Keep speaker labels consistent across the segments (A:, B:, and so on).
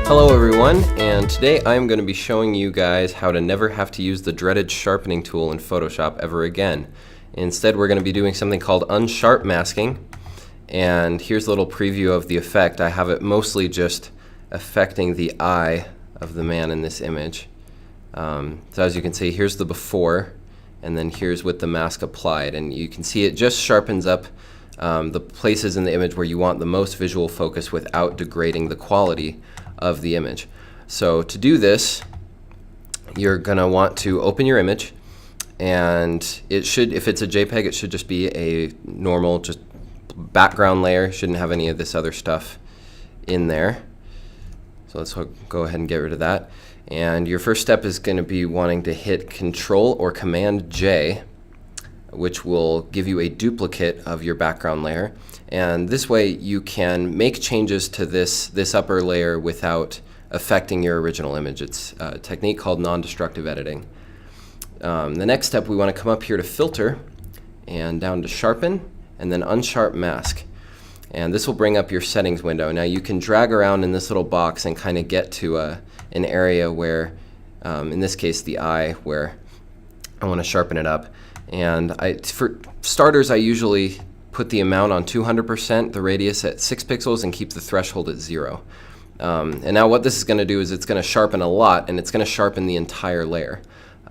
A: Hello everyone, and today I'm going to be showing you guys how to never have to use the dreaded sharpening tool in Photoshop ever again. Instead, we're going to be doing something called Unsharp masking, and here's a little preview of the effect. I have it mostly just affecting the eye of the man in this image. So as you can see, here's the before, and then here's with the mask applied, and you can see it just sharpens up the places in the image where you want the most visual focus without degrading the quality of the image. So to do this, you're going to want to open your image, and it should, if it's a JPEG, it should just be a normal just background layer. Shouldn't have any of this other stuff in there. So let's go ahead and get rid of that. And your first step is going to be wanting to hit Control or Command J, which will give you a duplicate of your background layer. And this way you can make changes to this upper layer without affecting your original image. It's a technique called non-destructive editing. The next step, we want to come up here to Filter and down to Sharpen and then Unsharp Mask. And this will bring up your settings window. Now you can drag around in this little box and kind of get to an area where, in this case the eye, where I want to sharpen it up. And for starters, I usually put the amount on 200%, the radius at 6 pixels, and keep the threshold at 0. And now what this is going to do is it's going to sharpen a lot, and it's going to sharpen the entire layer.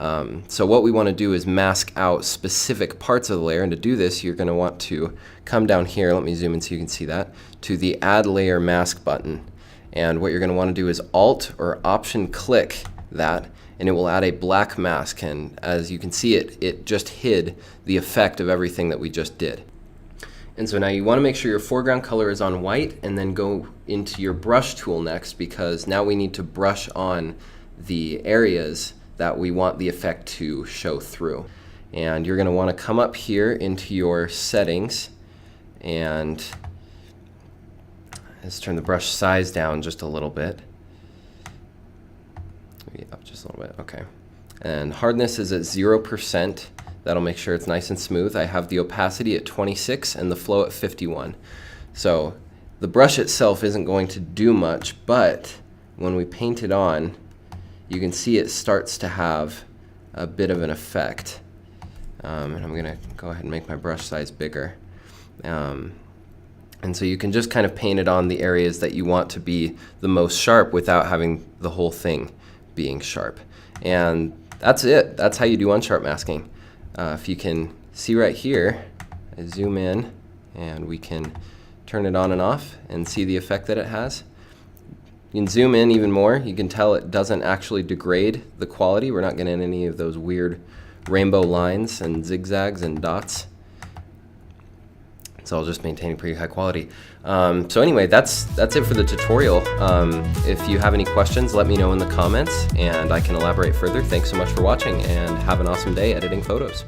A: So what we want to do is mask out specific parts of the layer, and to do this you're going to want to come down here, let me zoom in so you can see that, to the Add Layer Mask button. And what you're going to want to do is Alt or Option click that, and it will add a black mask, and as you can see, it just hid the effect of everything that we just did. And so now you want to make sure your foreground color is on white, and then go into your brush tool next, because now we need to brush on the areas that we want the effect to show through. And you're going to want to come up here into your settings, and let's turn the brush size down just a little bit. Maybe up just a little bit, okay. And hardness is at 0%. That'll make sure it's nice and smooth. I have the opacity at 26 and the flow at 51. So the brush itself isn't going to do much, but when we paint it on, you can see it starts to have a bit of an effect. And I'm going to go ahead and make my brush size bigger. And so you can just kind of paint it on the areas that you want to be the most sharp without having the whole thing being sharp. And that's it. That's how you do Unsharp masking. If you can see right here, I zoom in and we can turn it on and off and see the effect that it has. You can zoom in even more. You can tell it doesn't actually degrade the quality. We're not getting any of those weird rainbow lines and zigzags and dots. So I'll just maintain pretty high quality. So anyway, that's it for the tutorial. If you have any questions, let me know in the comments and I can elaborate further. Thanks so much for watching, and have an awesome day editing photos.